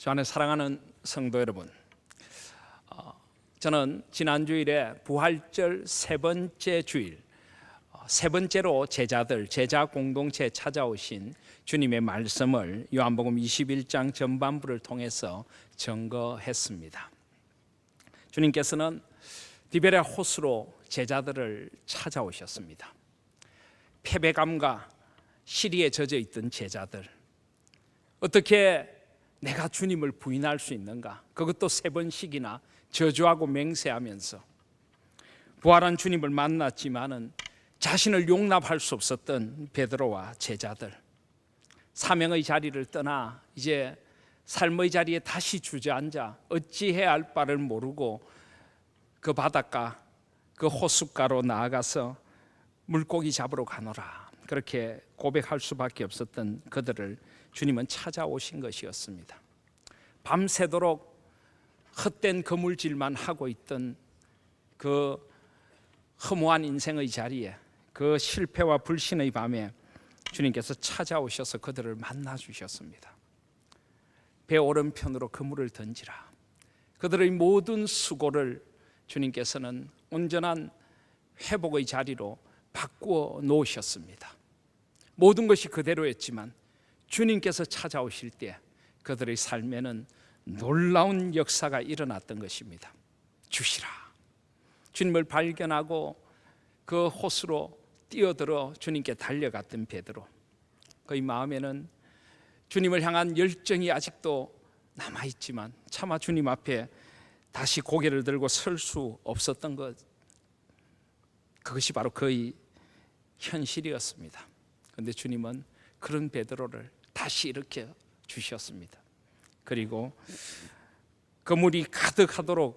주 안에 사랑하는 성도 여러분, 저는 지난 주일에 부활절 세 번째 주일, 세 번째로 제자 공동체에 찾아오신 주님의 말씀을 요한복음 21장 전반부를 통해서 증거했습니다. 주님께서는 디베랴 호수로 제자들을 찾아오셨습니다. 패배감과 시리에 젖어 있던 제자들, 어떻게 내가 주님을 부인할 수 있는가? 그것도 세 번씩이나 저주하고 맹세하면서 부활한 주님을 만났지만은 자신을 용납할 수 없었던 베드로와 제자들, 사명의 자리를 떠나 이제 삶의 자리에 다시 주저앉아 어찌해야 할 바를 모르고 그 바닷가, 그 호숫가로 나아가서 물고기 잡으러 가노라, 그렇게 고백할 수밖에 없었던 그들을 주님은 찾아오신 것이었습니다. 밤새도록 헛된 거물질만 하고 있던 그 허무한 인생의 자리에, 그 실패와 불신의 밤에 주님께서 찾아오셔서 그들을 만나 주셨습니다. 배 오른편으로 그물을 던지라. 그들의 모든 수고를 주님께서는 온전한 회복의 자리로 바꾸어 놓으셨습니다. 모든 것이 그대로였지만 주님께서 찾아오실 때 그들의 삶에는 놀라운 역사가 일어났던 것입니다. 주시라. 주님을 발견하고 그 호수로 뛰어들어 주님께 달려갔던 베드로, 그의 마음에는 주님을 향한 열정이 아직도 남아있지만 차마 주님 앞에 다시 고개를 들고 설 수 없었던 것, 그것이 바로 그의 현실이었습니다. 그런데 주님은 그런 베드로를 다시 일으켜 주셨습니다. 그리고 그물이 가득하도록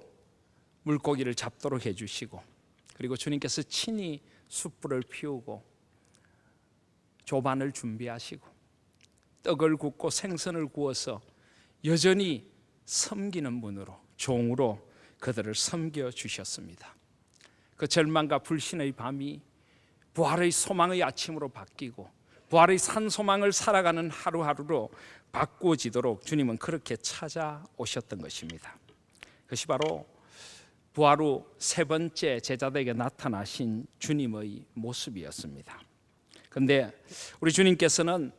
물고기를 잡도록 해주시고, 그리고 주님께서 친히 숯불을 피우고 조반을 준비하시고 떡을 굽고 생선을 구워서 여전히 섬기는 분으로, 종으로 그들을 섬겨주셨습니다. 그 절망과 불신의 밤이 부활의 소망의 아침으로 바뀌고 부활의 산소망을 살아가는 하루하루로 바꾸어지도록 주님은 그렇게 찾아오셨던 것입니다. 그것이 바로 부활 후 세 번째 제자들에게 나타나신 주님의 모습이었습니다. 그런데 우리 주님께서는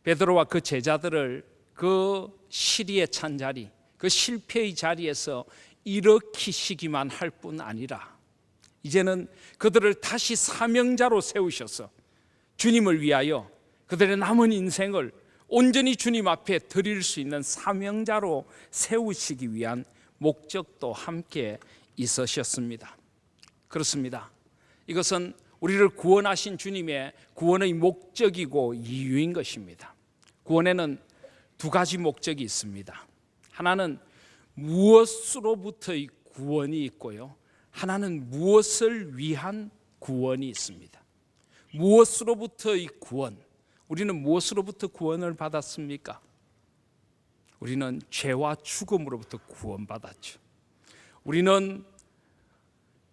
베드로와 그 제자들을 그 시리에 찬 자리, 그 실패의 자리에서 일으키시기만 할 뿐 아니라 이제는 그들을 다시 사명자로 세우셔서 주님을 위하여 그들의 남은 인생을 온전히 주님 앞에 드릴 수 있는 사명자로 세우시기 위한 목적도 함께 있으셨습니다. 그렇습니다. 이것은 우리를 구원하신 주님의 구원의 목적이고 이유인 것입니다. 구원에는 두 가지 목적이 있습니다. 하나는 무엇으로부터의 구원이 있고요, 하나는 무엇을 위한 구원이 있습니다. 무엇으로부터의 구원, 우리는 무엇으로부터 구원을 받았습니까? 우리는 죄와 죽음으로부터 구원받았죠. 우리는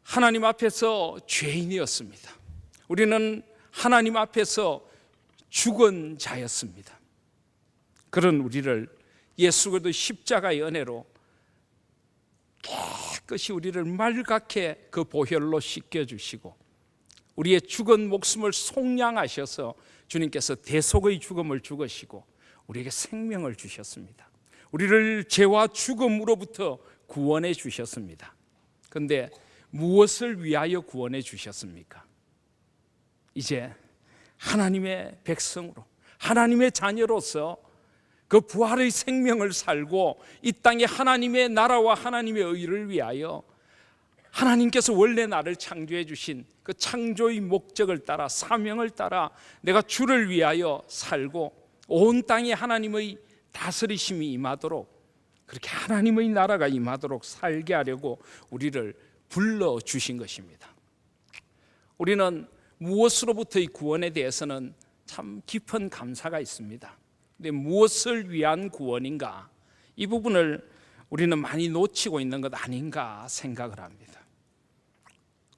하나님 앞에서 죄인이었습니다. 우리는 하나님 앞에서 죽은 자였습니다. 그런 우리를 예수 그리스도의 십자가의 은혜로 깨끗이 우리를 맑게 그 보혈로 씻겨주시고 우리의 죽은 목숨을 속량하셔서 주님께서 대속의 죽음을 죽으시고 우리에게 생명을 주셨습니다. 우리를 죄와 죽음으로부터 구원해 주셨습니다. 그런데 무엇을 위하여 구원해 주셨습니까? 이제 하나님의 백성으로, 하나님의 자녀로서 그 부활의 생명을 살고 이 땅에 하나님의 나라와 하나님의 의를 위하여 하나님께서 원래 나를 창조해 주신 그 창조의 목적을 따라, 사명을 따라 내가 주를 위하여 살고 온 땅에 하나님의 다스리심이 임하도록, 그렇게 하나님의 나라가 임하도록 살게 하려고 우리를 불러주신 것입니다. 우리는 무엇으로부터의 구원에 대해서는 참 깊은 감사가 있습니다. 근데 무엇을 위한 구원인가, 이 부분을 우리는 많이 놓치고 있는 것 아닌가 생각을 합니다.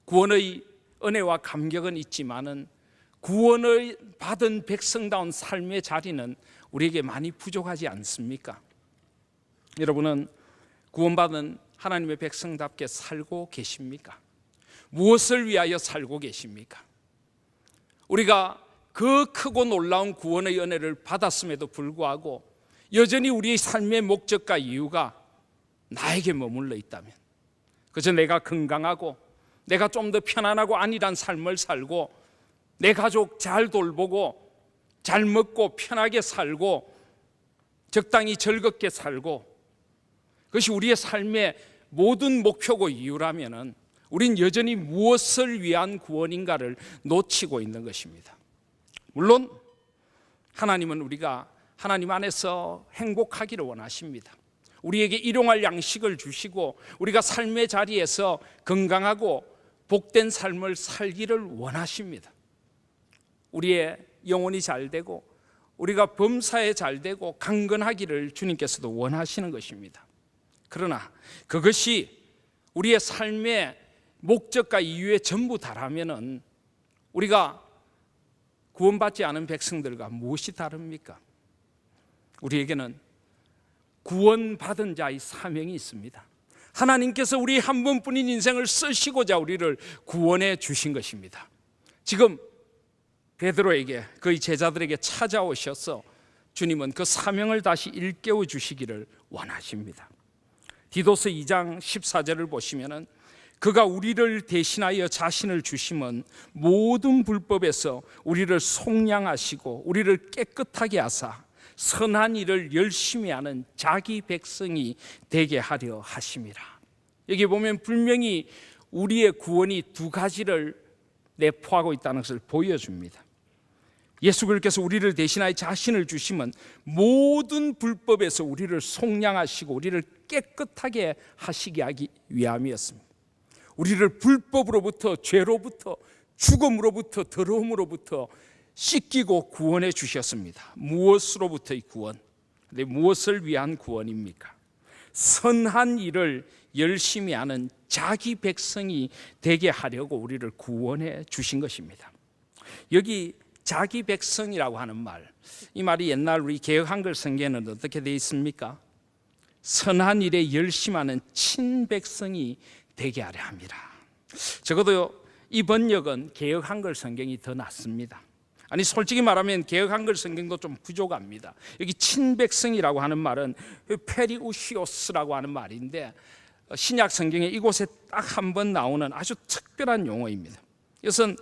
구원의 은혜와 감격은 있지만은 구원을 받은 백성다운 삶의 자리는 우리에게 많이 부족하지 않습니까? 여러분은 구원받은 하나님의 백성답게 살고 계십니까? 무엇을 위하여 살고 계십니까? 우리가 그 크고 놀라운 구원의 은혜를 받았음에도 불구하고 여전히 우리의 삶의 목적과 이유가 나에게 머물러 있다면, 그저 내가 건강하고 내가 좀 더 편안하고 안일한 삶을 살고 내 가족 잘 돌보고 잘 먹고 편하게 살고 적당히 즐겁게 살고, 그것이 우리의 삶의 모든 목표고 이유라면 우린 여전히 무엇을 위한 구원인가를 놓치고 있는 것입니다. 물론 하나님은 우리가 하나님 안에서 행복하기를 원하십니다. 우리에게 일용할 양식을 주시고 우리가 삶의 자리에서 건강하고 복된 삶을 살기를 원하십니다. 우리의 영혼이 잘 되고 우리가 범사에 잘 되고 강건하기를 주님께서도 원하시는 것입니다. 그러나 그것이 우리의 삶의 목적과 이유에 전부 다라면은 우리가 구원받지 않은 백성들과 무엇이 다릅니까? 우리에게는 구원받은 자의 사명이 있습니다. 하나님께서 우리 한 번뿐인 인생을 쓰시고자 우리를 구원해 주신 것입니다. 지금 베드로에게, 그의 제자들에게 찾아오셔서 주님은 그 사명을 다시 일깨워 주시기를 원하십니다. 디도서 2장 14절을 보시면은 그가 우리를 대신하여 자신을 주심은 모든 불법에서 우리를 속량하시고 우리를 깨끗하게 하사 선한 일을 열심히 하는 자기 백성이 되게 하려 하심이라. 여기 보면 분명히 우리의 구원이 두 가지를 내포하고 있다는 것을 보여줍니다. 예수 그리스도께서 우리를 대신하여 자신을 주심은 모든 불법에서 우리를 속량하시고 우리를 깨끗하게 하시게 하기 위함이었습니다. 우리를 불법으로부터, 죄로부터, 죽음으로부터, 더러움으로부터 씻기고 구원해 주셨습니다. 무엇으로부터의 구원? 근데 무엇을 위한 구원입니까? 선한 일을 열심히 하는 자기 백성이 되게 하려고 우리를 구원해 주신 것입니다. 여기 자기 백성이라고 하는 말, 이 말이 옛날 우리 개역 한글 성경에는 어떻게 되어 있습니까? 선한 일에 열심하는 친백성이 되게 하려 합니다. 적어도 이 번역은 개역 한글 성경이 더 낫습니다. 아니 솔직히 말하면 개역 한글 성경도 좀 부족합니다. 여기 친백성이라고 하는 말은 페리우시오스라고 하는 말인데 신약 성경에 이곳에 딱 한 번 나오는 아주 특별한 용어입니다. 이것은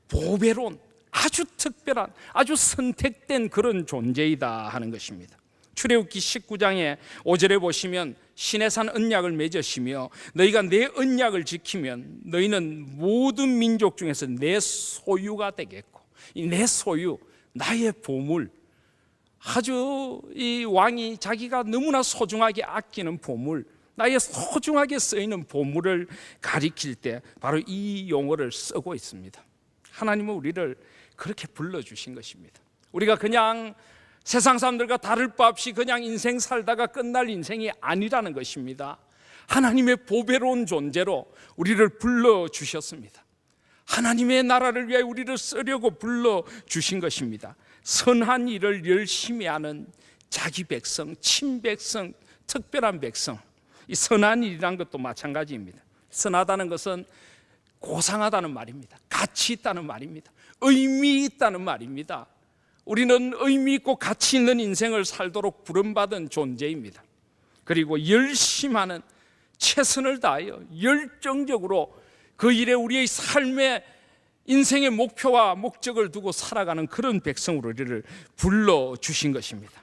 보배로운 아주 특별한 아주 선택된 그런 존재이다 하는 것입니다. 출애굽기 19장의 5절에 보시면 신의 산 언약을 맺으시며 너희가 내 언약을 지키면 너희는 모든 민족 중에서 내 소유가 되겠고, 이 내 소유, 나의 보물, 아주 이 왕이 자기가 너무나 소중하게 아끼는 보물, 나의 소중하게 쓰이는 보물을 가리킬 때 바로 이 용어를 쓰고 있습니다. 하나님은 우리를 그렇게 불러주신 것입니다. 우리가 그냥 세상 사람들과 다를 바 없이 그냥 인생 살다가 끝날 인생이 아니라는 것입니다. 하나님의 보배로운 존재로 우리를 불러주셨습니다. 하나님의 나라를 위하여 우리를 쓰려고 불러주신 것입니다. 선한 일을 열심히 하는 자기 백성, 친백성, 특별한 백성. 이 선한 일이란 것도 마찬가지입니다. 선하다는 것은 고상하다는 말입니다. 가치 있다는 말입니다. 의미 있다는 말입니다. 우리는 의미 있고 가치 있는 인생을 살도록 부름받은 존재입니다. 그리고 열심하는, 최선을 다하여 열정적으로 그 일에 우리의 삶의 인생의 목표와 목적을 두고 살아가는 그런 백성으로 우리를 불러주신 것입니다.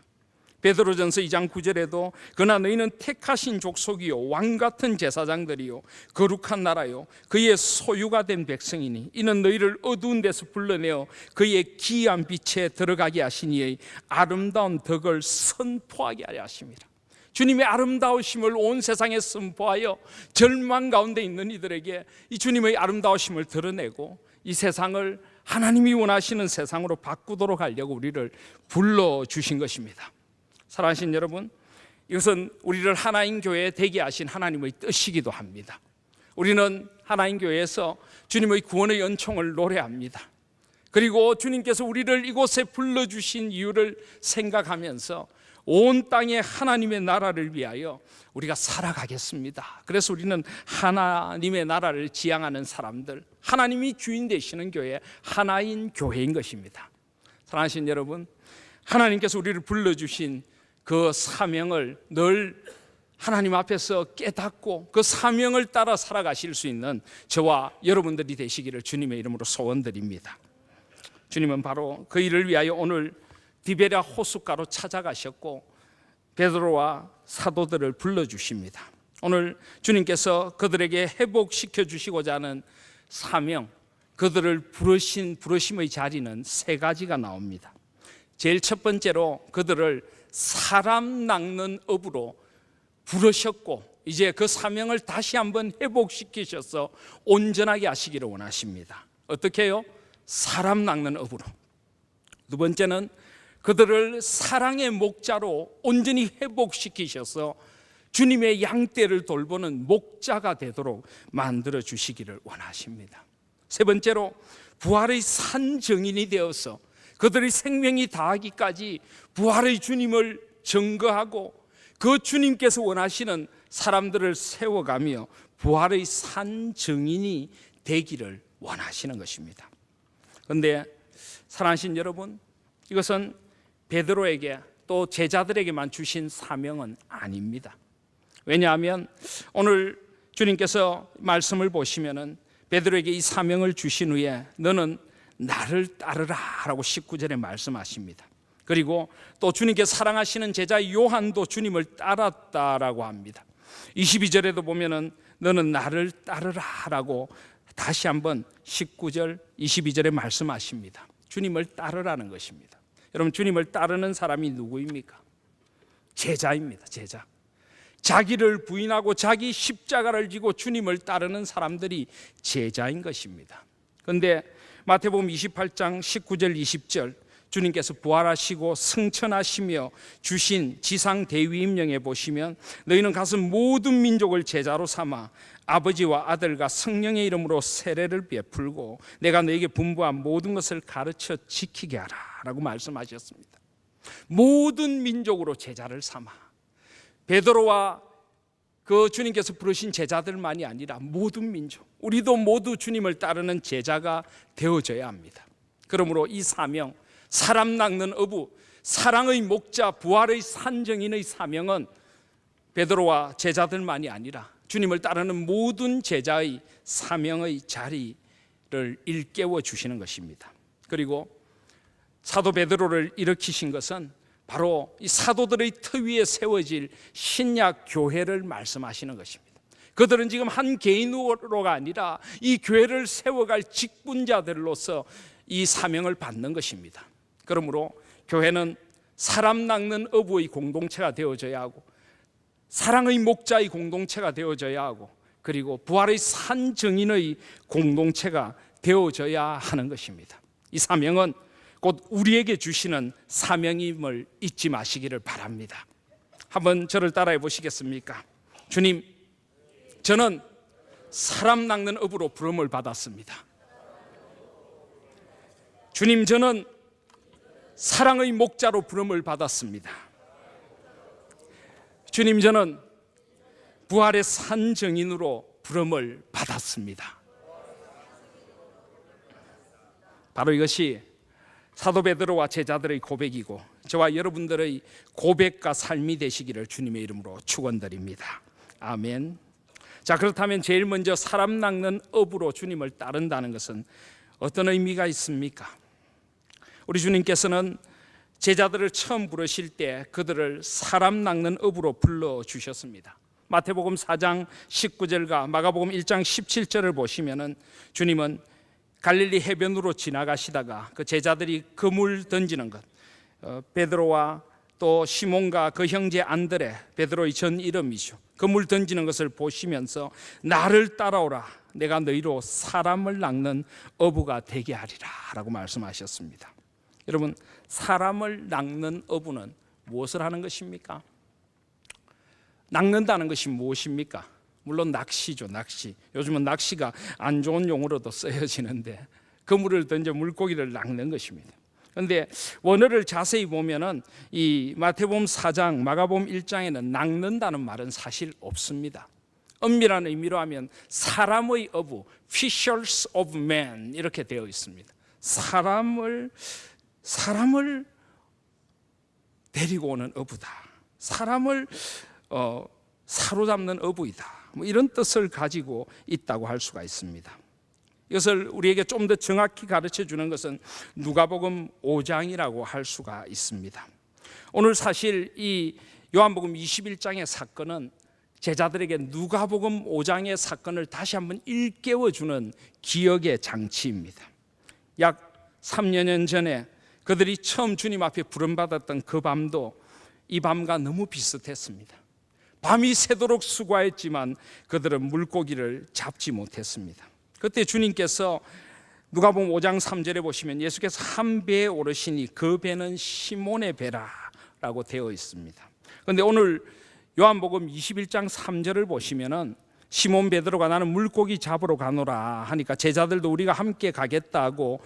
베드로전서 2장 9절에도 그러나 너희는 택하신 족속이요 왕같은 제사장들이요 거룩한 나라요 그의 소유가 된 백성이니 이는 너희를 어두운 데서 불러내어 그의 기이한 빛에 들어가게 하시니 아름다운 덕을 선포하게 하려 하십니다. 주님의 아름다우심을 온 세상에 선포하여 절망 가운데 있는 이들에게 이 주님의 아름다우심을 드러내고 이 세상을 하나님이 원하시는 세상으로 바꾸도록 하려고 우리를 불러주신 것입니다. 사랑하신 여러분, 이것은 우리를 하나인 교회에 되게 하신 하나님의 뜻이기도 합니다. 우리는 하나인 교회에서 주님의 구원의 은총을 노래합니다. 그리고 주님께서 우리를 이곳에 불러주신 이유를 생각하면서 온 땅에 하나님의 나라를 위하여 우리가 살아가겠습니다. 그래서 우리는 하나님의 나라를 지향하는 사람들, 하나님이 주인 되시는 교회, 하나인 교회인 것입니다. 사랑하신 여러분, 하나님께서 우리를 불러주신 그 사명을 늘 하나님 앞에서 깨닫고 그 사명을 따라 살아가실 수 있는 저와 여러분들이 되시기를 주님의 이름으로 소원드립니다. 주님은 바로 그 일을 위하여 오늘 디베랴 호숫가로 찾아가셨고 베드로와 사도들을 불러주십니다. 오늘 주님께서 그들에게 회복시켜 주시고자 하는 사명, 그들을 부르심의 자리는 세 가지가 나옵니다. 제일 첫 번째로 그들을 사람 낚는 업으로 부르셨고 이제 그 사명을 다시 한번 회복시키셔서 온전하게 하시기를 원하십니다. 어떻게 해요? 사람 낚는 업으로. 두 번째는 그들을 사랑의 목자로 온전히 회복시키셔서 주님의 양떼를 돌보는 목자가 되도록 만들어 주시기를 원하십니다. 세 번째로 부활의 산 증인이 되어서 그들의 생명이 다하기까지 부활의 주님을 증거하고 그 주님께서 원하시는 사람들을 세워가며 부활의 산 증인이 되기를 원하시는 것입니다. 그런데 사랑하신 여러분, 이것은 베드로에게 또 제자들에게만 주신 사명은 아닙니다. 왜냐하면 오늘 주님께서 말씀을 보시면은 베드로에게 이 사명을 주신 후에 너는 나를 따르라 라고 19절에 말씀하십니다. 그리고 또 주님께서 사랑하시는 제자 요한도 주님을 따랐다라고 합니다. 22절에도 보면은 너는 나를 따르라 라고 다시 한번 19절 22절에 말씀하십니다. 주님을 따르라는 것입니다. 여러분, 주님을 따르는 사람이 누구입니까? 제자입니다. 제자. 자기를 부인하고 자기 십자가를 지고 주님을 따르는 사람들이 제자인 것입니다. 그런데 마태복음 28장 19절 20절 주님께서 부활하시고 승천하시며 주신 지상 대위임령에 보시면 너희는 가서 모든 민족을 제자로 삼아 아버지와 아들과 성령의 이름으로 세례를 베풀고 내가 너에게 분부한 모든 것을 가르쳐 지키게 하라 라고 말씀하셨습니다. 모든 민족으로 제자를 삼아. 베드로와 그 주님께서 부르신 제자들만이 아니라 모든 민족, 우리도 모두 주님을 따르는 제자가 되어져야 합니다. 그러므로 이 사명, 사람 낚는 어부, 사랑의 목자, 부활의 산증인의 사명은 베드로와 제자들만이 아니라 주님을 따르는 모든 제자의 사명의 자리를 일깨워 주시는 것입니다. 그리고 사도 베드로를 일으키신 것은 바로 이 사도들의 터 위에 세워질 신약 교회를 말씀하시는 것입니다. 그들은 지금 한 개인으로가 아니라 이 교회를 세워갈 직분자들로서 이 사명을 받는 것입니다. 그러므로 교회는 사람 낚는 어부의 공동체가 되어져야 하고 사랑의 목자의 공동체가 되어져야 하고 그리고 부활의 산 증인의 공동체가 되어져야 하는 것입니다. 이 사명은 곧 우리에게 주시는 사명임을 잊지 마시기를 바랍니다. 한번 저를 따라해 보시겠습니까? 주님, 저는 사람 낚는 업으로 부름을 받았습니다. 주님, 저는 사랑의 목자로 부름을 받았습니다. 주님, 저는 부활의 산 증인으로 부름을 받았습니다. 바로 이것이 사도 베드로와 제자들의 고백이고 저와 여러분들의 고백과 삶이 되시기를 주님의 이름으로 축원드립니다. 아멘. 자, 그렇다면 제일 먼저 사람 낚는 업으로 주님을 따른다는 것은 어떤 의미가 있습니까? 우리 주님께서는 제자들을 처음 부르실 때 그들을 사람 낚는 업으로 불러주셨습니다. 마태복음 4장 19절과 마가복음 1장 17절을 보시면은 주님은 갈릴리 해변으로 지나가시다가 그 제자들이 그물 던지는 것, 베드로와 또 시몬과 그 형제 안드레, 베드로의 전 이름이죠. 그물 던지는 것을 보시면서 나를 따라오라, 내가 너희로 사람을 낚는 어부가 되게 하리라 라고 말씀하셨습니다. 여러분, 사람을 낚는 어부는 무엇을 하는 것입니까? 낚는다는 것이 무엇입니까? 물론 낚시죠, 낚시. 요즘은 낚시가 안 좋은 용어로도 쓰여지는데 그물을 던져 물고기를 낚는 것입니다. 그런데 원어를 자세히 보면은 이 마태복음 4장, 마가복음 1장에는 낚는다는 말은 사실 없습니다. 엄밀한 의미로 하면 사람의 어부, fishers of men 이렇게 되어 있습니다. 사람을 데리고 오는 어부다. 사람을 사로잡는 어부이다. 뭐 이런 뜻을 가지고 있다고 할 수가 있습니다. 이것을 우리에게 좀 더 정확히 가르쳐 주는 것은 누가복음 5장이라고 할 수가 있습니다. 오늘 사실 이 요한복음 21장의 사건은 제자들에게 누가복음 5장의 사건을 다시 한번 일깨워 주는 기억의 장치입니다. 약 3년 전에 그들이 처음 주님 앞에 부름받았던 그 밤도 이 밤과 너무 비슷했습니다. 밤이 새도록 수고했지만 그들은 물고기를 잡지 못했습니다. 그때 주님께서 누가복음 5장 3절에 보시면 예수께서 한 배에 오르시니 그 배는 시몬의 배라라고 되어 있습니다. 그런데 오늘 요한복음 21장 3절을 보시면은 시몬 베드로가 나는 물고기 잡으러 가노라 하니까 제자들도 우리가 함께 가겠다고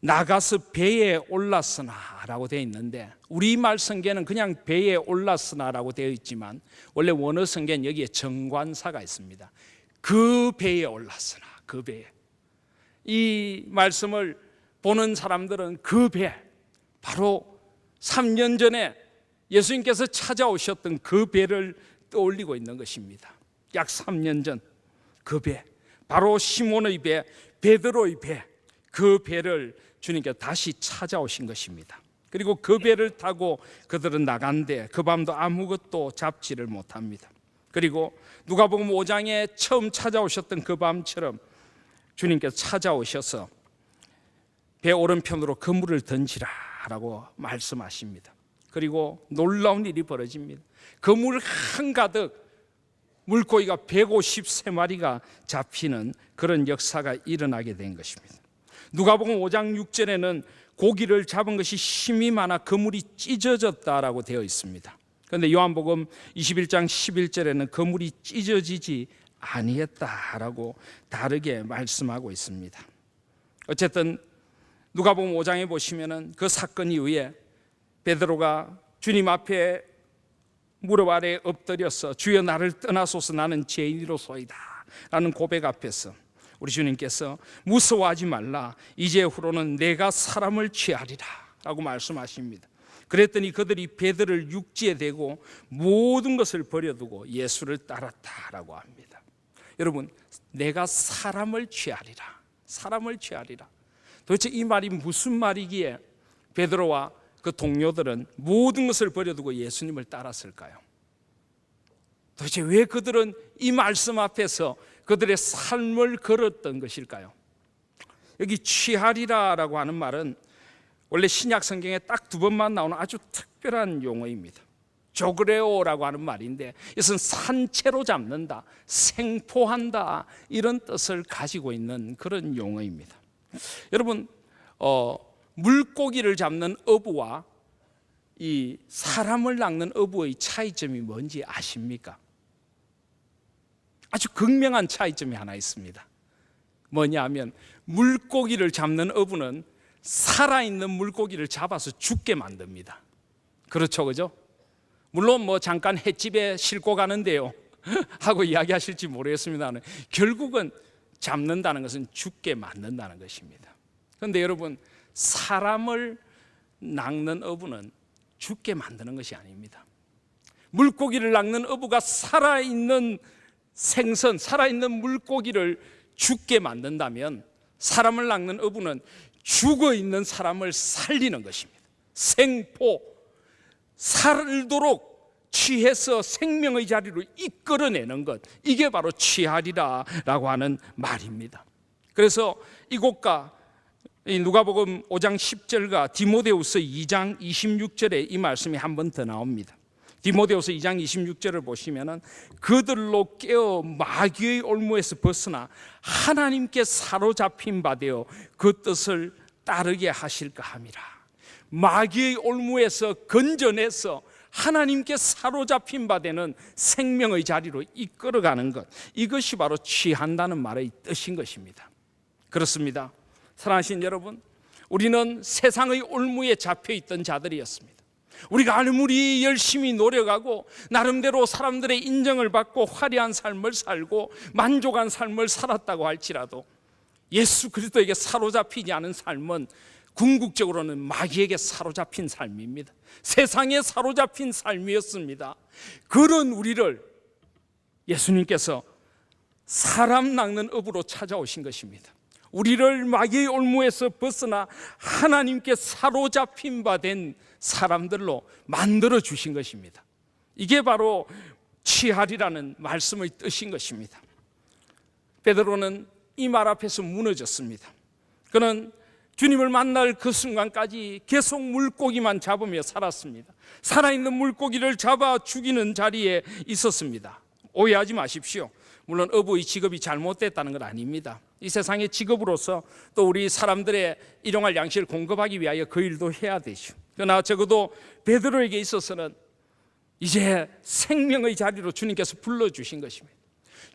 나가서 배에 올랐으나라고 되어 있는데 우리말 성경에는 그냥 배에 올랐으나라고 되어 있지만 원래 원어 성경엔 여기에 정관사가 있습니다. 그 배에 올랐으나, 그 배에. 이 말씀을 보는 사람들은 그 배, 바로 3년 전에 예수님께서 찾아오셨던 그 배를 떠올리고 있는 것입니다. 약 3년 전 그 배, 바로 시몬의 배, 베드로의 배, 그 배를 주님께서 다시 찾아오신 것입니다. 그리고 그 배를 타고 그들은 나간데 그 밤도 아무것도 잡지를 못합니다. 그리고 누가복음 5장에 처음 찾아오셨던 그 밤처럼 주님께서 찾아오셔서 배 오른편으로 그물을 던지라라고 말씀하십니다. 그리고 놀라운 일이 벌어집니다. 그물 한가득 물고기가 153마리가 잡히는 그런 역사가 일어나게 된 것입니다. 누가복음 5장 6절에는 고기를 잡은 것이 힘이 많아 그물이 찢어졌다라고 되어 있습니다. 그런데 요한복음 21장 11절에는 그물이 찢어지지 아니했다라고 다르게 말씀하고 있습니다. 어쨌든 누가복음 5장에 보시면은 그 사건 이후에 베드로가 주님 앞에 무릎 아래 엎드려서 주여 나를 떠나소서 나는 죄인이로소이다 라는 고백 앞에서 우리 주님께서 무서워하지 말라 이제후로는 내가 사람을 취하리라 라고 말씀하십니다. 그랬더니 그들이 배들을 육지에 대고 모든 것을 버려두고 예수를 따랐다라고 합니다. 여러분, 내가 사람을 취하리라, 사람을 취하리라. 도대체 이 말이 무슨 말이기에 베드로와 그 동료들은 모든 것을 버려두고 예수님을 따랐을까요? 도대체 왜 그들은 이 말씀 앞에서 그들의 삶을 걸었던 것일까요? 여기 취하리라라고 하는 말은 원래 신약 성경에 딱 2번만 나오는 아주 특별한 용어입니다. 조그레오라고 하는 말인데 이것은 산채로 잡는다, 생포한다 이런 뜻을 가지고 있는 그런 용어입니다. 여러분, 물고기를 잡는 어부와 이 사람을 낚는 어부의 차이점이 뭔지 아십니까? 아주 극명한 차이점이 하나 있습니다. 뭐냐 하면 물고기를 잡는 어부는 살아있는 물고기를 잡아서 죽게 만듭니다. 그렇죠, 그죠? 물론 뭐 잠깐 횟집에 싣고 가는데요 하고 이야기하실지 모르겠습니다만 결국은 잡는다는 것은 죽게 만든다는 것입니다. 그런데 여러분, 사람을 낚는 어부는 죽게 만드는 것이 아닙니다. 물고기를 낚는 어부가 살아있는 생선, 살아있는 물고기를 죽게 만든다면 사람을 낚는 어부는 죽어있는 사람을 살리는 것입니다. 생포, 살도록 취해서 생명의 자리로 이끌어내는 것, 이게 바로 취하리라라고 하는 말입니다. 그래서 이곳과 이 누가복음 5장 10절과 디모데후서 2장 26절에 이 말씀이 한 번 더 나옵니다. 디모데후서 2장 26절을 보시면은 그들로 깨어 마귀의 올무에서 벗어나 하나님께 사로잡힌 바 되어 그 뜻을 따르게 하실까 함이라. 마귀의 올무에서 건져내서 하나님께 사로잡힌 바 되는 생명의 자리로 이끌어가는 것, 이것이 바로 취한다는 말의 뜻인 것입니다. 그렇습니다. 사랑하신 여러분, 우리는 세상의 올무에 잡혀 있던 자들이었습니다. 우리가 아무리 열심히 노력하고 나름대로 사람들의 인정을 받고 화려한 삶을 살고 만족한 삶을 살았다고 할지라도 예수 그리스도에게 사로잡히지 않은 삶은 궁극적으로는 마귀에게 사로잡힌 삶입니다. 세상에 사로잡힌 삶이었습니다. 그런 우리를 예수님께서 사람 낚는 업으로 찾아오신 것입니다. 우리를 마귀의 올무에서 벗어나 하나님께 사로잡힌 바 된 사람들로 만들어 주신 것입니다. 이게 바로 취하리라는 말씀의 뜻인 것입니다. 베드로는 이 말 앞에서 무너졌습니다. 그는 주님을 만날 그 순간까지 계속 물고기만 잡으며 살았습니다. 살아있는 물고기를 잡아 죽이는 자리에 있었습니다. 오해하지 마십시오. 물론 어부의 직업이 잘못됐다는 건 아닙니다. 이 세상의 직업으로서 또 우리 사람들의 일용할 양식을 공급하기 위하여 그 일도 해야 되죠. 그러나 적어도 베드로에게 있어서는 이제 생명의 자리로 주님께서 불러주신 것입니다.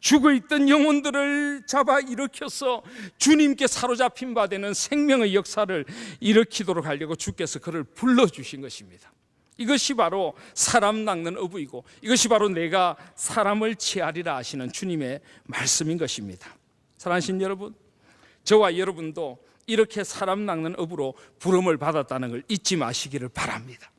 죽어있던 영혼들을 잡아 일으켜서 주님께 사로잡힌 바 되는 생명의 역사를 일으키도록 하려고 주께서 그를 불러주신 것입니다. 이것이 바로 사람 낚는 어부이고 이것이 바로 내가 사람을 취하리라 하시는 주님의 말씀인 것입니다. 사랑하신 여러분, 저와 여러분도 이렇게 사람 낚는 업으로 부름을 받았다는 걸 잊지 마시기를 바랍니다.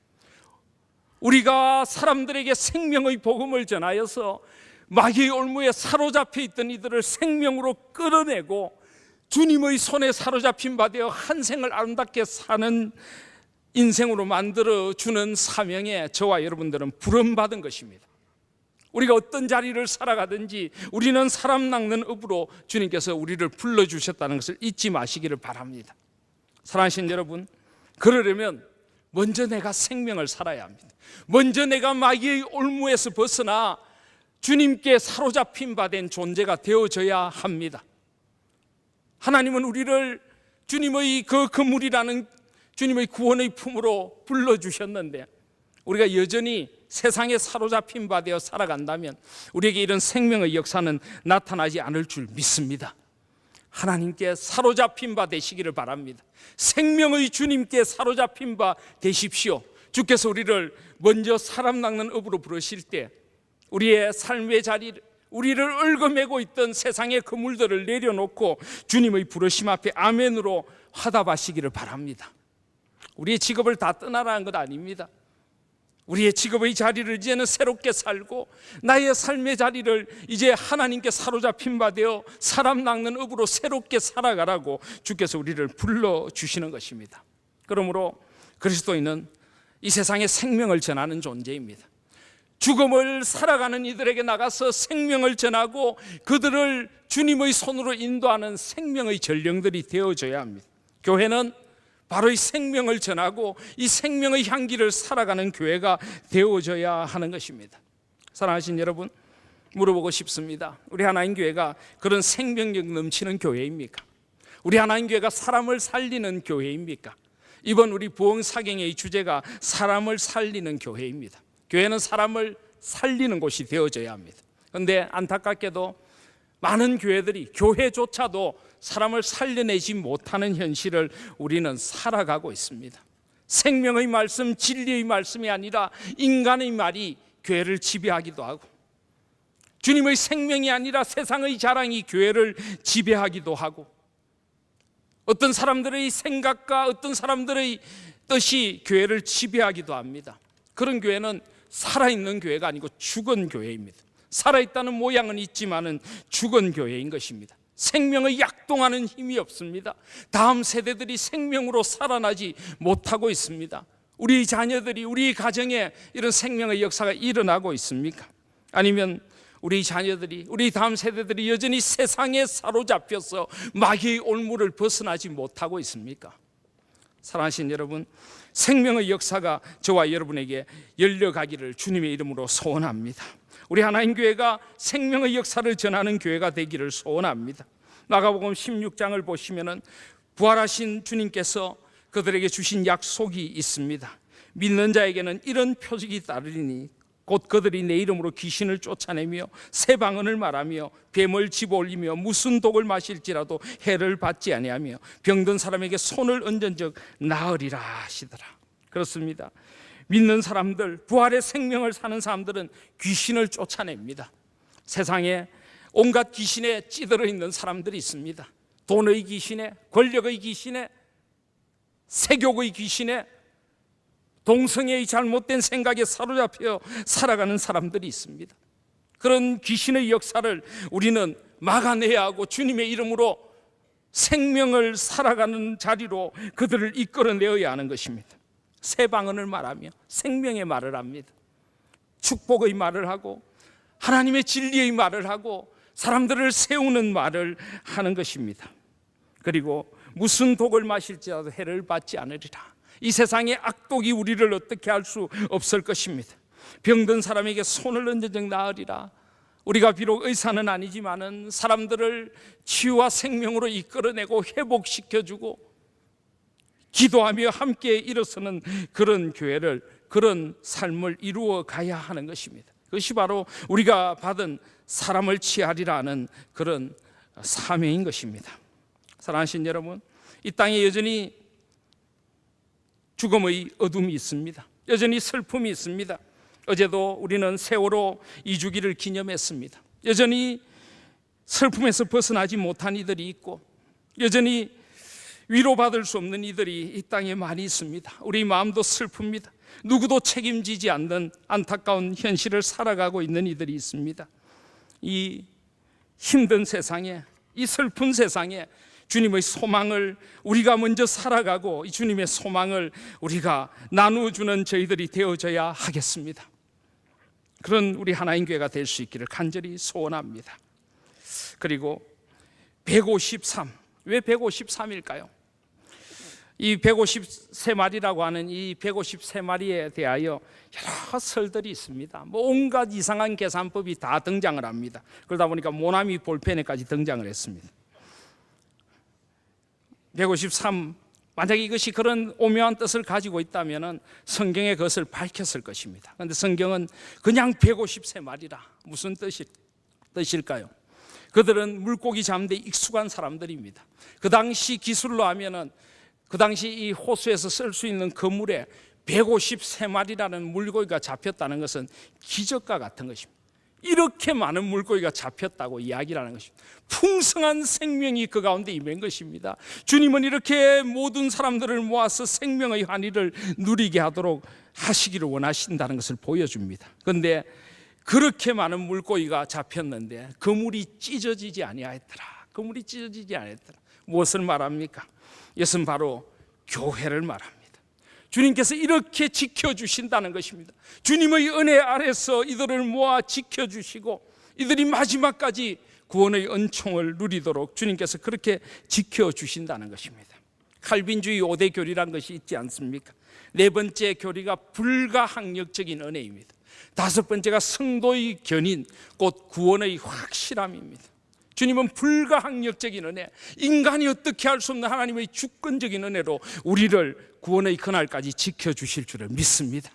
우리가 사람들에게 생명의 복음을 전하여서 마귀의 올무에 사로잡혀 있던 이들을 생명으로 끌어내고 주님의 손에 사로잡힌 바 되어 한 생을 아름답게 사는 인생으로 만들어주는 사명에 저와 여러분들은 부름받은 것입니다. 우리가 어떤 자리를 살아가든지 우리는 사람 낚는 업으로 주님께서 우리를 불러주셨다는 것을 잊지 마시기를 바랍니다. 사랑하신 여러분, 그러려면 먼저 내가 생명을 살아야 합니다. 먼저 내가 마귀의 올무에서 벗어나 주님께 사로잡힌 바 된 존재가 되어져야 합니다. 하나님은 우리를 주님의 그 그물이라는 주님의 구원의 품으로 불러주셨는데 우리가 여전히 세상에 사로잡힌 바 되어 살아간다면 우리에게 이런 생명의 역사는 나타나지 않을 줄 믿습니다. 하나님께 사로잡힌 바 되시기를 바랍니다. 생명의 주님께 사로잡힌 바 되십시오. 주께서 우리를 먼저 사람 낚는 업으로 부르실 때 우리의 삶의 자리를 우리를 얽어매고 있던 세상의 그물들을 내려놓고 주님의 부르심 앞에 아멘으로 화답하시기를 바랍니다. 우리의 직업을 다 떠나라는 것 아닙니다. 우리의 직업의 자리를 이제는 새롭게 살고 나의 삶의 자리를 이제 하나님께 사로잡힌 바 되어 사람 낚는 업으로 새롭게 살아가라고 주께서 우리를 불러주시는 것입니다. 그러므로 그리스도인은 이 세상에 생명을 전하는 존재입니다. 죽음을 살아가는 이들에게 나가서 생명을 전하고 그들을 주님의 손으로 인도하는 생명의 전령들이 되어져야 합니다. 교회는 바로 이 생명을 전하고 이 생명의 향기를 살아가는 교회가 되어져야 하는 것입니다. 사랑하신 여러분, 물어보고 싶습니다. 우리 하나님 교회가 그런 생명력 넘치는 교회입니까? 우리 하나님 교회가 사람을 살리는 교회입니까? 이번 우리 부흥사경의 주제가 사람을 살리는 교회입니다. 교회는 사람을 살리는 곳이 되어져야 합니다. 그런데 안타깝게도 많은 교회들이 교회조차도 사람을 살려내지 못하는 현실을 우리는 살아가고 있습니다. 생명의 말씀, 진리의 말씀이 아니라 인간의 말이 교회를 지배하기도 하고 주님의 생명이 아니라 세상의 자랑이 교회를 지배하기도 하고 어떤 사람들의 생각과 어떤 사람들의 뜻이 교회를 지배하기도 합니다. 그런 교회는 살아있는 교회가 아니고 죽은 교회입니다. 살아있다는 모양은 있지만은 죽은 교회인 것입니다. 생명을 약동하는 힘이 없습니다. 다음 세대들이 생명으로 살아나지 못하고 있습니다. 우리 자녀들이 우리 가정에 이런 생명의 역사가 일어나고 있습니까? 아니면 우리 자녀들이 우리 다음 세대들이 여전히 세상에 사로잡혀서 마귀의 올무를 벗어나지 못하고 있습니까? 사랑하신 여러분, 생명의 역사가 저와 여러분에게 열려가기를 주님의 이름으로 소원합니다. 우리 하나님 교회가 생명의 역사를 전하는 교회가 되기를 소원합니다. 마가복음 16장을 보시면은 부활하신 주님께서 그들에게 주신 약속이 있습니다. 믿는 자에게는 이런 표적이 따르리니 곧 그들이 내 이름으로 귀신을 쫓아내며 새 방언을 말하며 뱀을 집어올리며 무슨 독을 마실지라도 해를 받지 아니하며 병든 사람에게 손을 얹은즉 나으리라 하시더라. 그렇습니다. 믿는 사람들, 부활의 생명을 사는 사람들은 귀신을 쫓아냅니다. 세상에 온갖 귀신에 찌들어 있는 사람들이 있습니다. 돈의 귀신에, 권력의 귀신에, 세욕의 귀신에, 동성애의 잘못된 생각에 사로잡혀 살아가는 사람들이 있습니다. 그런 귀신의 역사를 우리는 막아내야 하고 주님의 이름으로 생명을 살아가는 자리로 그들을 이끌어내어야 하는 것입니다. 새 방언을 말하며 생명의 말을 합니다. 축복의 말을 하고 하나님의 진리의 말을 하고 사람들을 세우는 말을 하는 것입니다. 그리고 무슨 독을 마실지라도 해를 받지 않으리라. 이 세상의 악독이 우리를 어떻게 할 수 없을 것입니다. 병든 사람에게 손을 얹은즉 나으리라. 우리가 비록 의사는 아니지만은 사람들을 치유와 생명으로 이끌어내고 회복시켜주고 기도하며 함께 일어서는 그런 교회를, 그런 삶을 이루어 가야 하는 것입니다. 그것이 바로 우리가 받은 사람을 치하리라는 그런 사명인 것입니다. 사랑하신 여러분, 이 땅에 여전히 죽음의 어둠이 있습니다. 여전히 슬픔이 있습니다. 어제도 우리는 세월호 2주기를 기념했습니다. 여전히 슬픔에서 벗어나지 못한 이들이 있고 여전히 위로받을 수 없는 이들이 이 땅에 많이 있습니다. 우리 마음도 슬픕니다. 누구도 책임지지 않는 안타까운 현실을 살아가고 있는 이들이 있습니다. 이 힘든 세상에, 이 슬픈 세상에 주님의 소망을 우리가 먼저 살아가고 이 주님의 소망을 우리가 나누어주는 저희들이 되어져야 하겠습니다. 그런 우리 하나님 교회가 될 수 있기를 간절히 소원합니다. 그리고 153, 왜 153일까요? 이 153마리라고 하는 이 153마리에 대하여 여러 설들이 있습니다. 온갖 이상한 계산법이 다 등장을 합니다. 그러다 보니까 모나미 볼펜에까지 등장을 했습니다. 153, 만약에 이것이 그런 오묘한 뜻을 가지고 있다면 성경에 그것을 밝혔을 것입니다. 그런데 성경은 그냥 153마리라. 무슨 뜻일까요? 그들은 물고기 잡는 데 익숙한 사람들입니다. 그 당시 기술로 하면은 그 당시 이 호수에서 쓸 수 있는 그물에 153마리라는 물고기가 잡혔다는 것은 기적과 같은 것입니다. 이렇게 많은 물고기가 잡혔다고 이야기를 하는 것입니다. 풍성한 생명이 그 가운데 임한 것입니다. 주님은 이렇게 모든 사람들을 모아서 생명의 환희를 누리게 하도록 하시기를 원하신다는 것을 보여줍니다. 그런데 그렇게 많은 물고기가 잡혔는데 그물이 찢어지지 아니하였더라. 그물이 찢어지지 아니하였더라. 무엇을 말합니까? 이것은 바로 교회를 말합니다. 주님께서 이렇게 지켜주신다는 것입니다. 주님의 은혜 아래서 이들을 모아 지켜주시고 이들이 마지막까지 구원의 은총을 누리도록 주님께서 그렇게 지켜주신다는 것입니다. 칼빈주의 5대 교리라는 것이 있지 않습니까? 네 번째 교리가 불가항력적인 은혜입니다. 다섯 번째가 성도의 견인, 곧 구원의 확실함입니다. 주님은 불가항력적인 은혜, 인간이 어떻게 할 수 없는 하나님의 주권적인 은혜로 우리를 구원의 그날까지 지켜주실 줄을 믿습니다.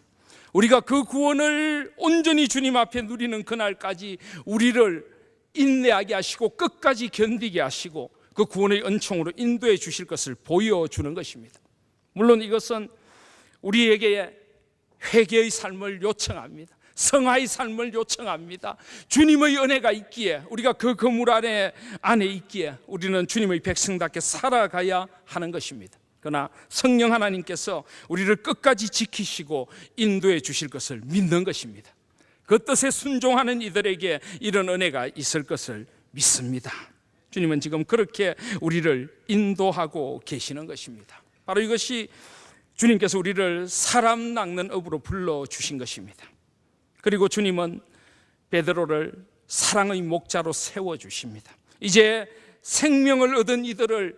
우리가 그 구원을 온전히 주님 앞에 누리는 그날까지 우리를 인내하게 하시고 끝까지 견디게 하시고 그 구원의 은총으로 인도해 주실 것을 보여주는 것입니다. 물론 이것은 우리에게 회개의 삶을 요청합니다. 성화의 삶을 요청합니다. 주님의 은혜가 있기에, 우리가 그 그물 안에 있기에 우리는 주님의 백성답게 살아가야 하는 것입니다. 그러나 성령 하나님께서 우리를 끝까지 지키시고 인도해 주실 것을 믿는 것입니다. 그 뜻에 순종하는 이들에게 이런 은혜가 있을 것을 믿습니다. 주님은 지금 그렇게 우리를 인도하고 계시는 것입니다. 바로 이것이 주님께서 우리를 사람 낚는 업으로 불러주신 것입니다. 그리고 주님은 베드로를 사랑의 목자로 세워주십니다. 이제 생명을 얻은 이들을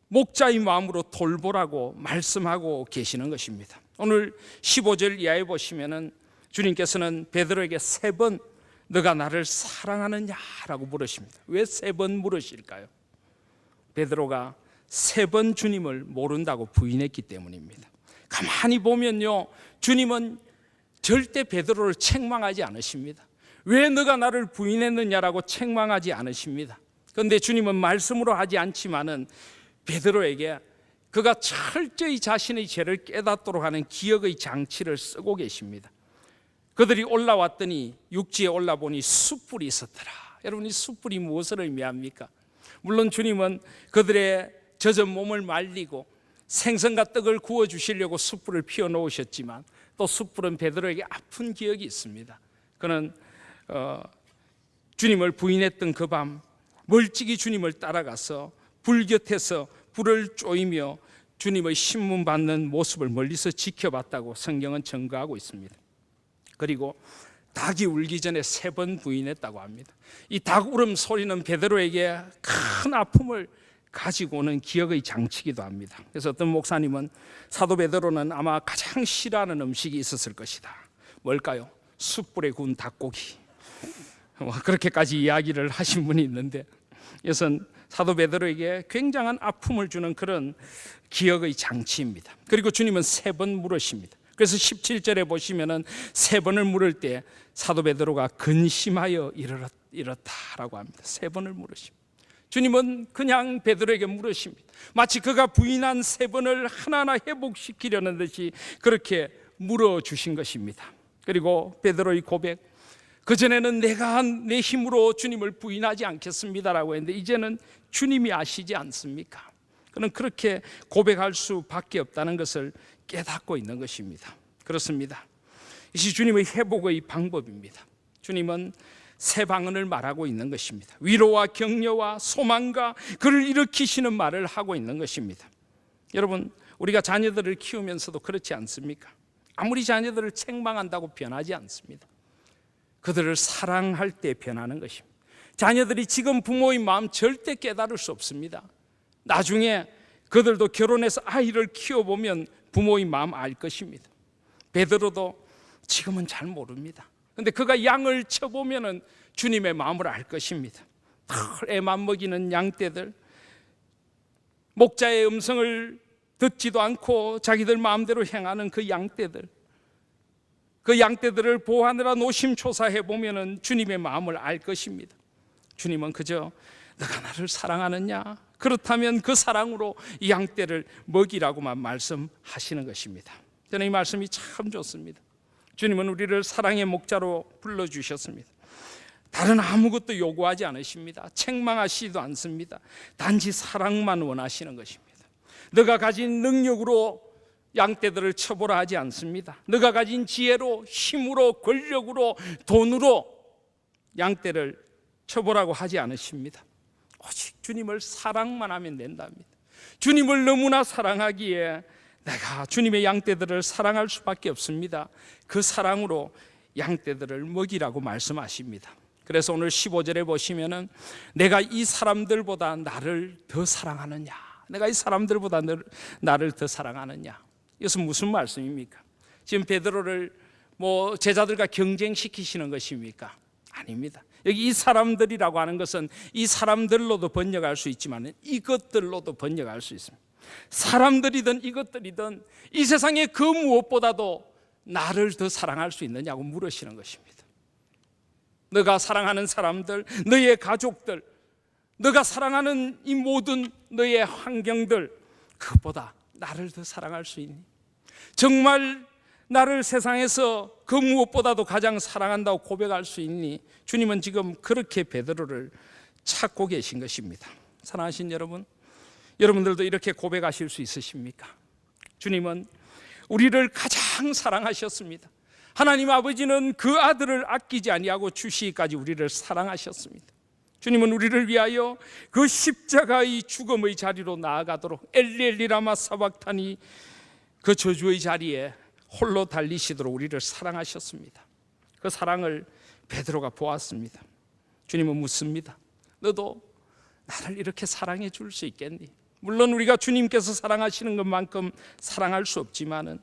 목자의 마음으로 돌보라고 말씀하고 계시는 것입니다. 오늘 15절 이하에 보시면은 주님께서는 베드로에게 3번 너가 나를 사랑하느냐라고 물으십니다. 왜 3번 물으실까요? 베드로가 3번 주님을 모른다고 부인했기 때문입니다. 가만히 보면요, 주님은 절대 베드로를 책망하지 않으십니다. 왜 너가 나를 부인했느냐라고 책망하지 않으십니다. 그런데 주님은 말씀으로 하지 않지만은 베드로에게 그가 철저히 자신의 죄를 깨닫도록 하는 기억의 장치를 쓰고 계십니다. 그들이 올라왔더니 육지에 올라보니 숯불이 있었더라. 여러분, 이 숯불이 무엇을 의미합니까? 물론 주님은 그들의 젖은 몸을 말리고 생선과 떡을 구워주시려고 숯불을 피워놓으셨지만 또 숯불은 베드로에게 아픈 기억이 있습니다. 그는 주님을 부인했던 그 밤 멀찍이 주님을 따라가서 불 곁에서 불을 쪼이며 주님의 신문 받는 모습을 멀리서 지켜봤다고 성경은 증거하고 있습니다. 그리고 닭이 울기 전에 3번 부인했다고 합니다. 이 닭 울음 소리는 베드로에게 큰 아픔을 가지고 오는 기억의 장치이기도 합니다. 그래서 어떤 목사님은 사도 베드로는 아마 가장 싫어하는 음식이 있었을 것이다. 뭘까요? 숯불에 구운 닭고기. 그렇게까지 이야기를 하신 분이 있는데, 이것은 사도 베드로에게 굉장한 아픔을 주는 그런 기억의 장치입니다. 그리고 주님은 3번 물으십니다. 그래서 17절에 보시면은 3번을 물을 때 사도 베드로가 근심하여 이렇다라고 합니다. 3번을 물으십니다. 주님은 그냥 베드로에게 물으십니다. 마치 그가 부인한 3번을 하나하나 회복시키려는 듯이 그렇게 물어주신 것입니다. 그리고 베드로의 고백, 그전에는 내가 내 힘으로 주님을 부인하지 않겠습니다라고 했는데 이제는 주님이 아시지 않습니까? 그는 그렇게 고백할 수밖에 없다는 것을 깨닫고 있는 것입니다. 그렇습니다. 이것이 주님의 회복의 방법입니다. 주님은 3방언을 말하고 있는 것입니다. 위로와 격려와 소망과 그를 일으키시는 말을 하고 있는 것입니다. 여러분, 우리가 자녀들을 키우면서도 그렇지 않습니까? 아무리 자녀들을 책망한다고 변하지 않습니다. 그들을 사랑할 때 변하는 것입니다. 자녀들이 지금 부모의 마음 절대 깨달을 수 없습니다. 나중에 그들도 결혼해서 아이를 키워보면 부모의 마음 알 것입니다. 베드로도 지금은 잘 모릅니다. 그런데 그가 양을 쳐보면 주님의 마음을 알 것입니다. 애만 먹이는 양떼들, 목자의 음성을 듣지도 않고 자기들 마음대로 행하는 그 양떼들, 그 양떼들을 보호하느라 노심초사해 보면 주님의 마음을 알 것입니다. 주님은 그저 너가 나를 사랑하느냐? 그렇다면 그 사랑으로 이 양떼를 먹이라고만 말씀하시는 것입니다. 저는 이 말씀이 참 좋습니다. 주님은 우리를 사랑의 목자로 불러주셨습니다. 다른 아무것도 요구하지 않으십니다. 책망하시지도 않습니다. 단지 사랑만 원하시는 것입니다. 너가 가진 능력으로 양떼들을 처벌하지 하지 않습니다. 너가 가진 지혜로, 힘으로, 권력으로, 돈으로 양떼를 처벌하고 하지 않으십니다. 오직 주님을 사랑만 하면 된답니다. 주님을 너무나 사랑하기에 내가 주님의 양떼들을 사랑할 수밖에 없습니다. 그 사랑으로 양떼들을 먹이라고 말씀하십니다. 그래서 오늘 15절에 보시면은 내가 이 사람들보다 나를 더 사랑하느냐, 내가 이 사람들보다 나를 더 사랑하느냐, 이것은 무슨 말씀입니까? 지금 베드로를 제자들과 경쟁시키시는 것입니까? 아닙니다. 여기 이 사람들이라고 하는 것은 이 사람들로도 번역할 수 있지만 이것들로도 번역할 수 있습니다. 사람들이든 이것들이든 이 세상에 그 무엇보다도 나를 더 사랑할 수 있느냐고 물으시는 것입니다. 너가 사랑하는 사람들, 너의 가족들, 너가 사랑하는 이 모든 너의 환경들, 그것보다 나를 더 사랑할 수 있니? 정말 나를 세상에서 그 무엇보다도 가장 사랑한다고 고백할 수 있니? 주님은 지금 그렇게 베드로를 찾고 계신 것입니다. 사랑하신 여러분, 여러분들도 이렇게 고백하실 수 있으십니까? 주님은 우리를 가장 사랑하셨습니다. 하나님 아버지는 그 아들을 아끼지 아니하고 주시기까지 우리를 사랑하셨습니다. 주님은 우리를 위하여 그 십자가의 죽음의 자리로 나아가도록 엘리 라마 사박타니 그 저주의 자리에 홀로 달리시도록 우리를 사랑하셨습니다. 그 사랑을 베드로가 보았습니다. 주님은 묻습니다. 너도 나를 이렇게 사랑해 줄 수 있겠니? 물론 우리가 주님께서 사랑하시는 것만큼 사랑할 수 없지만은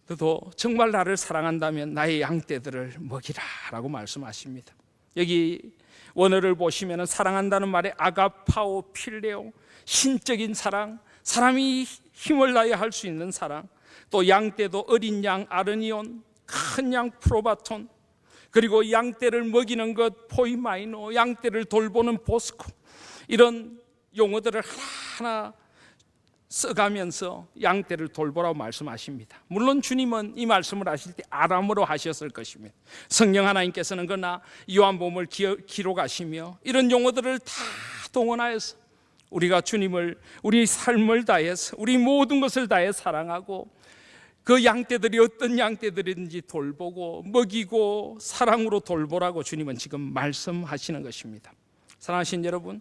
너도 정말 나를 사랑한다면 나의 양떼들을 먹이라라고 말씀하십니다. 여기 원어를 보시면 사랑한다는 말에 아가파오 필레오, 신적인 사랑, 사람이 힘을 다해 할 수 있는 사랑, 또 양떼도 어린 양 아르니온, 큰 양 프로바톤, 그리고 양떼를 먹이는 것 포이마이노, 양떼를 돌보는 보스코, 이런 용어들을 하나하나 써가면서 양떼를 돌보라고 말씀하십니다. 물론 주님은 이 말씀을 하실 때 아람어로 하셨을 것입니다. 성령 하나님께서는 그러나 요한복음을 기록하시며 이런 용어들을 다 동원하여서 우리가 주님을 우리 삶을 다해서 우리 모든 것을 다해 사랑하고 그 양떼들이 어떤 양떼들인지 돌보고 먹이고 사랑으로 돌보라고 주님은 지금 말씀하시는 것입니다. 사랑하신 여러분,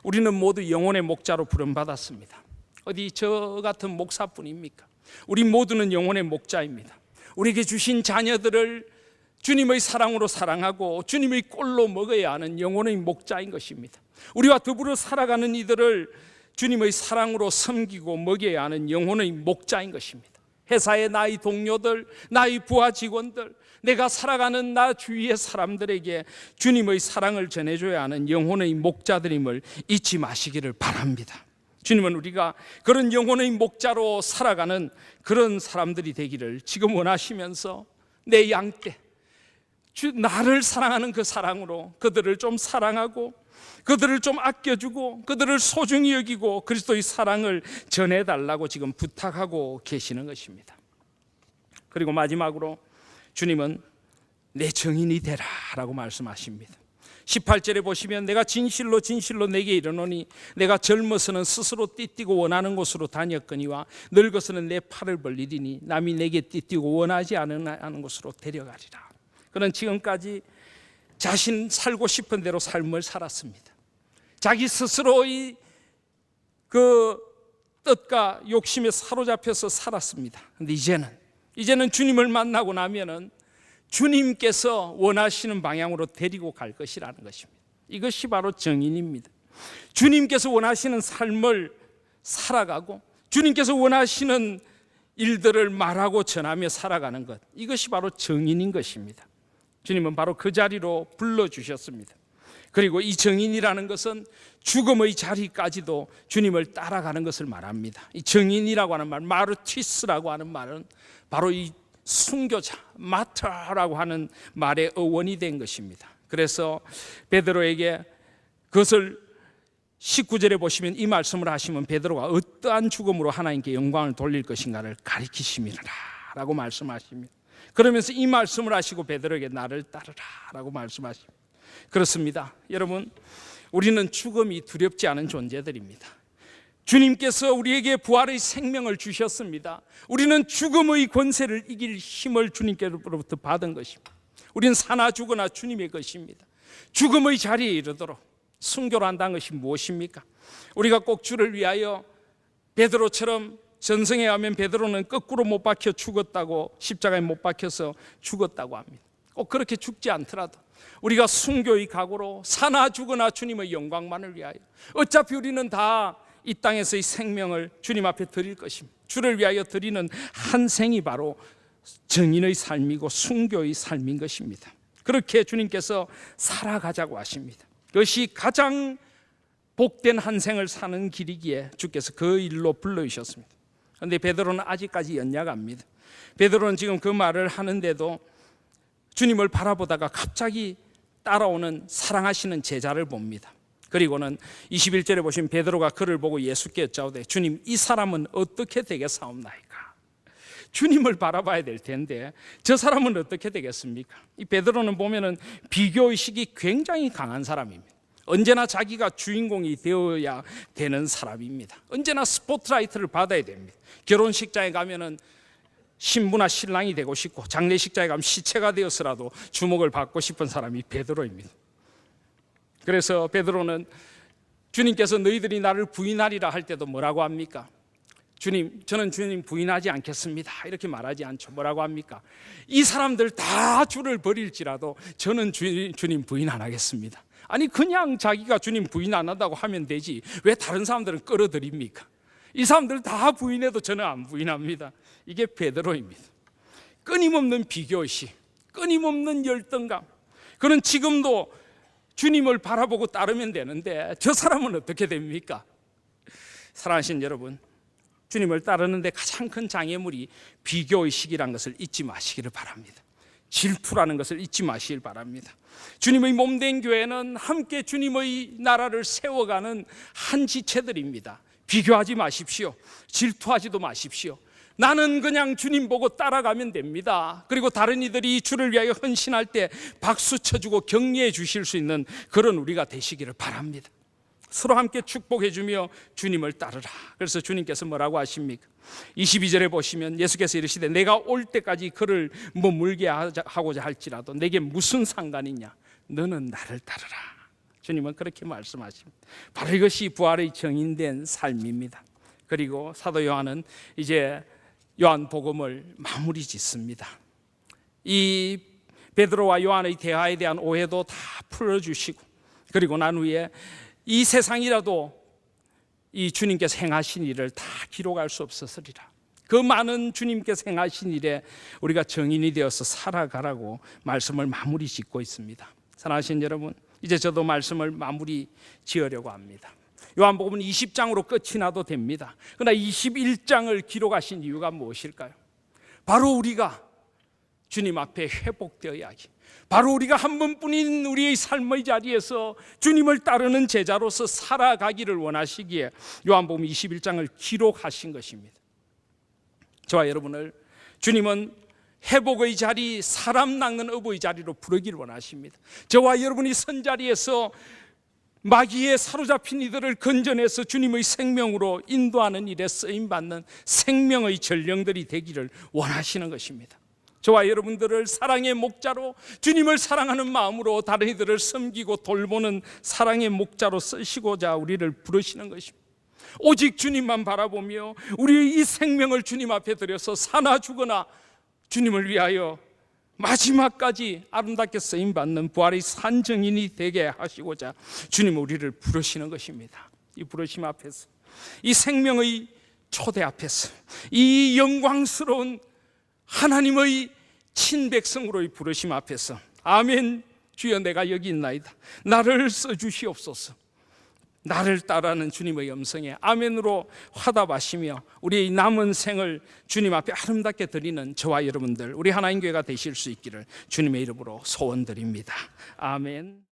우리는 모두 영혼의 목자로 부름받았습니다. 어디 저 같은 목사뿐입니까? 우리 모두는 영혼의 목자입니다. 우리에게 주신 자녀들을 주님의 사랑으로 사랑하고 주님의 꼴로 먹어야 하는 영혼의 목자인 것입니다. 우리와 더불어 살아가는 이들을 주님의 사랑으로 섬기고 먹여야 하는 영혼의 목자인 것입니다. 회사의 나의 동료들, 나의 부하 직원들, 내가 살아가는 나 주위의 사람들에게 주님의 사랑을 전해줘야 하는 영혼의 목자들임을 잊지 마시기를 바랍니다. 주님은 우리가 그런 영혼의 목자로 살아가는 그런 사람들이 되기를 지금 원하시면서 내 양떼, 나를 사랑하는 그 사랑으로 그들을 좀 사랑하고 그들을 좀 아껴주고 그들을 소중히 여기고 그리스도의 사랑을 전해달라고 지금 부탁하고 계시는 것입니다. 그리고 마지막으로 주님은 내 증인이 되라 라고 말씀하십니다. 18절에 보시면 내가 진실로 진실로 내게 이르노니 내가 젊어서는 스스로 띠뛰고 원하는 곳으로 다녔거니와 늙어서는 내 팔을 벌리리니 남이 내게 띠뛰고 원하지 않은 곳으로 데려가리라. 그는 지금까지 자신 살고 싶은 대로 삶을 살았습니다. 자기 스스로의 그 뜻과 욕심에 사로잡혀서 살았습니다. 그런데 이제는 주님을 만나고 나면은 주님께서 원하시는 방향으로 데리고 갈 것이라는 것입니다. 이것이 바로 정인입니다. 주님께서 원하시는 삶을 살아가고 주님께서 원하시는 일들을 말하고 전하며 살아가는 것, 이것이 바로 정인인 것입니다. 주님은 바로 그 자리로 불러주셨습니다. 그리고 이 정인이라는 것은 죽음의 자리까지도 주님을 따라가는 것을 말합니다. 이 정인이라고 하는 말, 마르티스라고 하는 말은 바로 이 순교자, 마터라고 하는 말의 어원이 된 것입니다. 그래서 베드로에게 그것을 19절에 보시면 이 말씀을 하시면 베드로가 어떠한 죽음으로 하나님께 영광을 돌릴 것인가를 가리키심이라 라고 말씀하십니다. 그러면서 이 말씀을 하시고 베드로에게 나를 따르라 라고 말씀하십니다. 그렇습니다. 여러분, 우리는 죽음이 두렵지 않은 존재들입니다. 주님께서 우리에게 부활의 생명을 주셨습니다. 우리는 죽음의 권세를 이길 힘을 주님께로부터 받은 것입니다. 우리는 사나 죽으나 주님의 것입니다. 죽음의 자리에 이르도록 순교를 한다는 것이 무엇입니까? 우리가 꼭 주를 위하여 베드로처럼 전승에 가면 베드로는 거꾸로 못 박혀 죽었다고, 십자가에 못 박혀서 죽었다고 합니다. 꼭 그렇게 죽지 않더라도 우리가 순교의 각오로 사나 죽으나 주님의 영광만을 위하여, 어차피 우리는 다 이 땅에서의 생명을 주님 앞에 드릴 것입니다. 주를 위하여 드리는 한 생이 바로 정인의 삶이고 순교의 삶인 것입니다. 그렇게 주님께서 살아가자고 하십니다. 그것이 가장 복된 한 생을 사는 길이기에 주께서 그 일로 불러주셨습니다. 그런데 베드로는 아직까지 연약합니다. 베드로는 지금 그 말을 하는데도 주님을 바라보다가 갑자기 따라오는 사랑하시는 제자를 봅니다. 그리고는 21절에 보시면 베드로가 그를 보고 예수께 여짜오되 주님, 이 사람은 어떻게 되겠사옵나이까? 주님을 바라봐야 될 텐데 저 사람은 어떻게 되겠습니까? 이 베드로는 보면은 비교의식이 굉장히 강한 사람입니다. 언제나 자기가 주인공이 되어야 되는 사람입니다. 언제나 스포트라이트를 받아야 됩니다. 결혼식장에 가면은 신부나 신랑이 되고 싶고, 장례식장에 가면 시체가 되어서라도 주목을 받고 싶은 사람이 베드로입니다. 그래서 베드로는 주님께서 너희들이 나를 부인하리라 할 때도 뭐라고 합니까? 주님, 저는 주님 부인하지 않겠습니다, 이렇게 말하지 않죠. 뭐라고 합니까? 이 사람들 다 주를 버릴지라도 저는 주님 부인 안 하겠습니다. 아니, 그냥 자기가 주님 부인 안 한다고 하면 되지 왜 다른 사람들은 끌어들입니까? 이 사람들 다 부인해도 저는 안 부인합니다. 이게 베드로입니다. 끊임없는 비교의식, 끊임없는 열등감. 그는 지금도 주님을 바라보고 따르면 되는데 저 사람은 어떻게 됩니까? 사랑하신 여러분, 주님을 따르는데 가장 큰 장애물이 비교의식이라는 것을 잊지 마시기를 바랍니다. 질투라는 것을 잊지 마시길 바랍니다. 주님의 몸된 교회는 함께 주님의 나라를 세워가는 한 지체들입니다. 비교하지 마십시오. 질투하지도 마십시오. 나는 그냥 주님 보고 따라가면 됩니다. 그리고 다른 이들이 주를 위하여 헌신할 때 박수 쳐주고 격려해 주실 수 있는 그런 우리가 되시기를 바랍니다. 서로 함께 축복해 주며 주님을 따르라. 그래서 주님께서 뭐라고 하십니까? 22절에 보시면 예수께서 이르시되 내가 올 때까지 그를 머물게 하고자 할지라도 내게 무슨 상관이냐? 너는 나를 따르라. 주님은 그렇게 말씀하십니다. 바로 이것이 부활의 정인된 삶입니다. 그리고 사도 요한은 이제 요한복음을 마무리 짓습니다. 이 베드로와 요한의 대화에 대한 오해도 다 풀어주시고, 그리고 난 후에 이 세상이라도 이 주님께서 행하신 일을 다 기록할 수 없었으리라. 그 많은 주님께서 행하신 일에 우리가 정인이 되어서 살아가라고 말씀을 마무리 짓고 있습니다. 사랑하신 여러분, 이제 저도 말씀을 마무리 지으려고 합니다. 요한복음은 20장으로 끝이 나도 됩니다. 그러나 21장을 기록하신 이유가 무엇일까요? 바로 우리가 주님 앞에 회복되어야 하기, 바로 우리가 한 번뿐인 우리의 삶의 자리에서 주님을 따르는 제자로서 살아가기를 원하시기에 요한복음 21장을 기록하신 것입니다. 저와 여러분을 주님은 회복의 자리, 사람 낚는 어부의 자리로 부르기를 원하십니다. 저와 여러분이 선 자리에서 마귀에 사로잡힌 이들을 건져내서 주님의 생명으로 인도하는 일에 쓰임받는 생명의 전령들이 되기를 원하시는 것입니다. 저와 여러분들을 사랑의 목자로, 주님을 사랑하는 마음으로 다른 이들을 섬기고 돌보는 사랑의 목자로 쓰시고자 우리를 부르시는 것입니다. 오직 주님만 바라보며 우리의 이 생명을 주님 앞에 드려서 사나 죽거나 주님을 위하여 마지막까지 아름답게 쓰임받는 부활의 산증인이 되게 하시고자 주님 우리를 부르시는 것입니다. 이 부르심 앞에서, 이 생명의 초대 앞에서, 이 영광스러운 하나님의 친백성으로의 부르심 앞에서, 아멘, 주여 내가 여기 있나이다, 나를 써주시옵소서, 나를 따라하는 주님의 음성에 아멘으로 화답하시며 우리의 남은 생을 주님 앞에 아름답게 드리는 저와 여러분들, 우리 하나님 교회가 되실 수 있기를 주님의 이름으로 소원드립니다. 아멘.